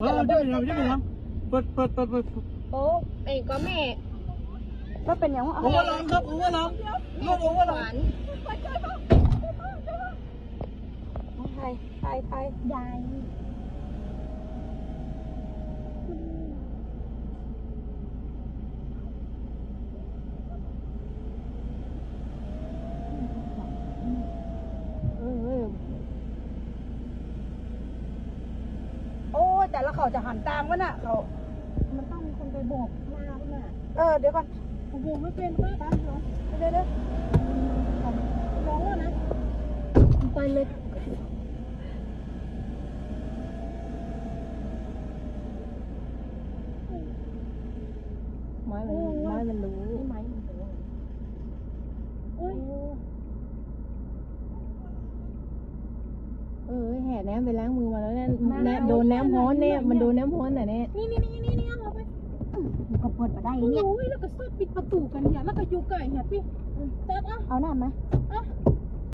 เดี๋ยวเปิดโอ้ไอ้ก็แม่ก็เป็นยังไง โอ้ลองครับโอ้ลองลูกโอ้ลอง ไทยยายโอ้แต่ละเขาจะหันตามวะน่ะเขามันต้องมีคนไปโบกหน้าน่ะเดี๋ยวก่อนผมโบกไม่เป็นป้าเดี๋ยวร้องแล้วนะไปเลยไม้มันรู้ไม้มันรู้แห่แนมไปล้างมือมาแล้วเนี่ยโดนแนมฮ้อนเนี่ยมันโดนแนมฮ้อนแต่เนี่ยนี่เอาไปก็เปิดมาได้เนี่ยโอ้ยแล้วก็ซอดปิดประตูกันเนี่ยแล้วก็อยู่ไก่เนี่ยพี่เติร์ดเอาหน้ามา